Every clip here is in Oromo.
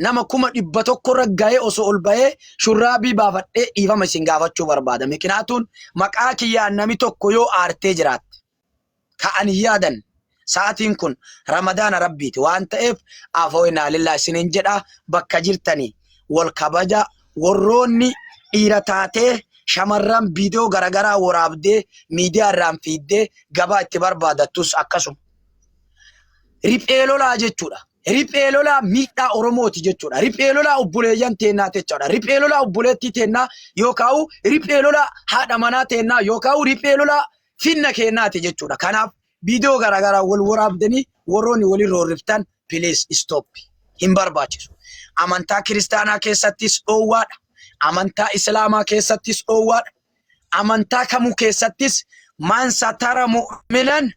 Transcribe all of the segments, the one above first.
nama kuma dhibba tokko raggaa'ee osoo ol bahee shurraabii baafadhee dhiifama isin gaafachuu barbaada. Mikinaatuun maqaa kiyyaan nami tokko yoo aartee jiraatte ka'an yaadan sa'aatiin kun ramadaana rabbiiti waan ta'eef afooyinaa lillaa isiniin jedha bakka jirtanii wal kabaja warroonni dhiira taatee shamarran viidiyoo garagaraa waraabdee miidiyaa irraan fiiddee gabaa itti barbaadattus akkasuma. Riphee lolaa jechuudha. Riphee lolaa miidhaa Oromooti jechuudha. Riphee lolaa obboleeyyan teennaa jechuudha. Riphee lolaa obboleettii teennaa yookaan riphee lolaa haadha manaa teennaa yookaan riphee lolaa finna keennaati jechuudha. Kanaaf viidiyoo garagaraa wal waraabdanii warroonni waliin roorriftan please stop. Hin barbaachisu. Amantaa kiristaanaa keessattis dhoowwaadha. Amantaa islaamaa keessattis dhoowwaadha. Amantaa kamuu keessattis man satara mu'minan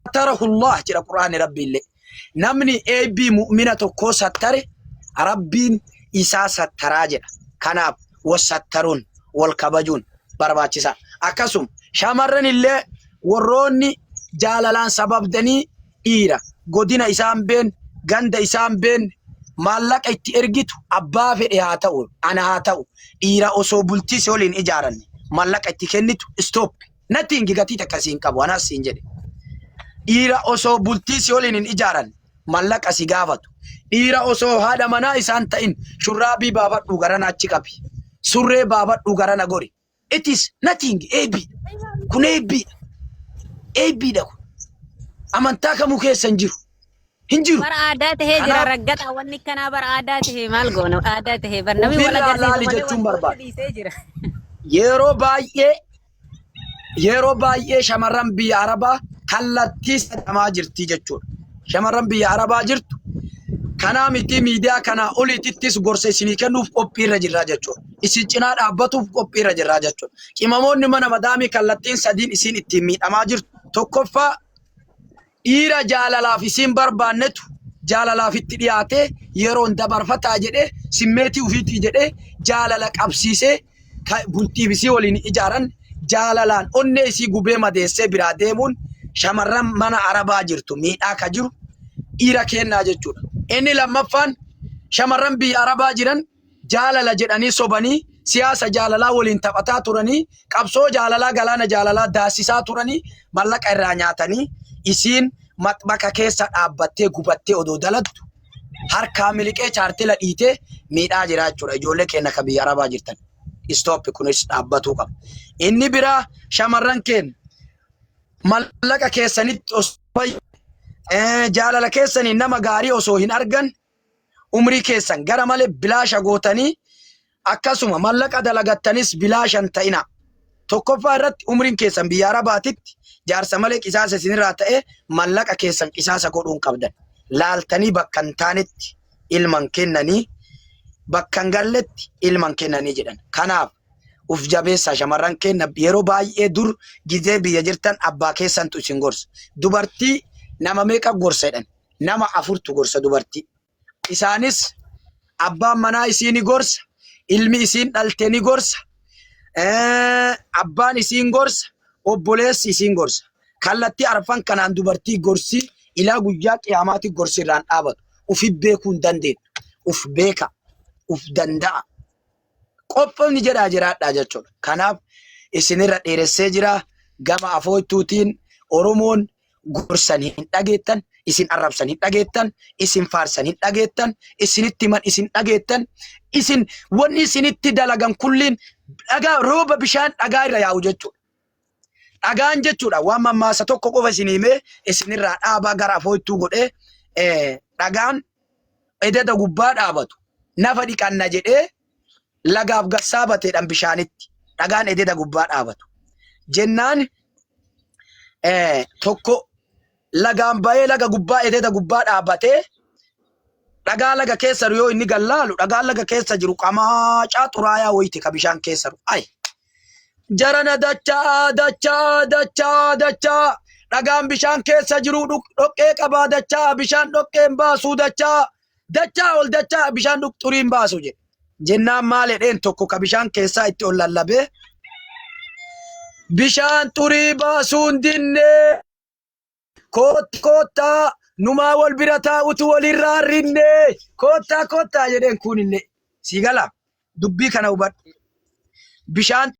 satarahullah jedha Quraanni Rabbiillee. Namni eebbii mu'mina tokko sattare Rabbiin isaa sattaraa jedha. Kanaaf wasattaruun wal kabajuun barbaachisaa. Akkasuma shamarran illee warroonni jaalalaan sababdanii dhiira godina isaan been ganda isaan been maallaqa itti ergitu abbaa fedhe haa ta'u ana haa ta'u dhiira osoo bultii waliin ijaaranne maallaqa itti kennitu stop. Natti hin gatii akkasiin qabu anas siin jedhe. Dhiira osoo bultii waliin hin ijaaranne maallaqa si gaafatu. Dhiira osoo haadha manaa isaan ta'in shurraabii baafadhu garana achi qabi. Surree baafadhu garana gori. It is nothing eebbi. Kun eebbi. Eebbiidha kun. Amantaa kamuu keessa hin jiru. Hinjiru. Bara aadaa tahee jira raggata wanni kana bara aadaa tahee maal goona aadaa tahee bar namni wala garsiisu jechuun barbaada. Yeroo baay'ee shamarran biyya Arabaa kallattii sadamaa jirti jechuudha. Shamarran biyya Arabaa jirtu kanaa miti miidiyaa kanaa oliittis gorsa isinii kennuuf qophiirra jirra jechuudha. Isin cinaa dhaabbatuuf qophiirra jirra jechuudha. Qimamoonni mana madaamii kallattiin sadiin isin ittiin miidhamaa jirtu. Tokkoffaa dhiira jaalalaaf isin barbaannetu jaalalaaf itti dhiyaatee yeroon dabarfataa jedhee simmeetii ufiitii jedhee jaalala qabsiisee bultii bisii waliin ijaaran jaalalaan onnee isii gubee madeessee biraa deemuun shamarran mana Arabaa jirtu miidhaa ka jiru dhiira kennaa jechuudha. Inni lammaffaan shamarran biyya Arabaa jiran jaalala jedhanii sobanii siyaasa jaalalaa waliin taphataa turanii qabsoo jaalalaa galaana jaalalaa daasisaa turanii maallaqa irraa nyaatanii isin maxbaqa keessa dhaabbattee gubattee odoo dalattu harkaa miliqee chaartila dhiitee miidhaa jira jechuudha. Ijoollee keenya ka biyya Arabaa jirtan. Stop kunis dhaabbatuu qaba. Inni biraa shamarran keenya maallaqa keessanitti jaalala keessanii nama gaarii osoo hin argan umrii keessan gara malee bilaasha gootanii akkasuma maallaqa dalagattanis bilaashan ta'ina. Tokkoffaa irratti umriin keessan biyya Arabaatitti jaarsa malee qisaasa isinirraa ta'e maallaqa keessan qisaasa godhuun qabdan. Laaltanii bakka hin taanetti ilman kennanii bakka hin galletti ilman kennanii jedhan. Kanaaf uf jabeessa shamarran kenna yeroo baay'ee dur gizee biyya jirtan abbaa keessantu isin gorsa. Dubartii nama meeqa gorsa jedhan? Nama 4tu gorsa dubartii. Isaanis abbaan manaa isiini gorsa, ilmi isiin dhalte ni gorsa, abbaan isiin gorsa, obboleessi isiin gorsa. Kallattii arfan kanaan dubartii gorsi ilaa guyyaa qiyaamaatti gorsi irraan dhaabatu. Ufi beekuu hin dandeettu. Uf beeka. Uf danda'a. Qophoofni jedhaa jiraadhaa jechuudha. Kanaaf isinirra dheeressee jira gama afooytuutiin Oromoon gorsan hin dhageettan, isin arrabsan hin dhageettan, isin faarsan hin dhageettan, isinitti himan isin dhageettan, isin wanni isinitti dalagan kulliin dhagaa rooba bishaan dhagaa irra yaa'u jechuudha. Dhagaan jechuudha waan mammaasa tokko qofa isin himee isinirraa dhaabaa gara afooytuu godhee dhagaan ededa gubbaa dhaabatu. Nafa dhiqanna jedhee lagaaf gassaa bateedhaan bishaanitti dhagaan ededa gubbaa dhaabatu. Jennaan tokko lagaan bahee laga gubbaa ededa gubbaa dhaabatee dhagaa laga keessa yoo inni gallaalu dhagaan laga keessa jiru qamaacaa xuraayaa wayiiti ka bishaan keessa jiru. Ay jarana dachaa dhagaan bishaan keessa jiru dhoqqee qabaa dachaa bishaan dhoqqeen baasuu dachaa ol dachaa bishaan xuriin baasu jedhe. Jennaan maal jedheen tokko ka bishaan keessaa itti ol lallabee bishaan xurii baasuun dinnee koottaa numaa wal bira taa'utu walirraa rinne kottaa jedheen kuninne si gala dubbii kana hubadhu bishaan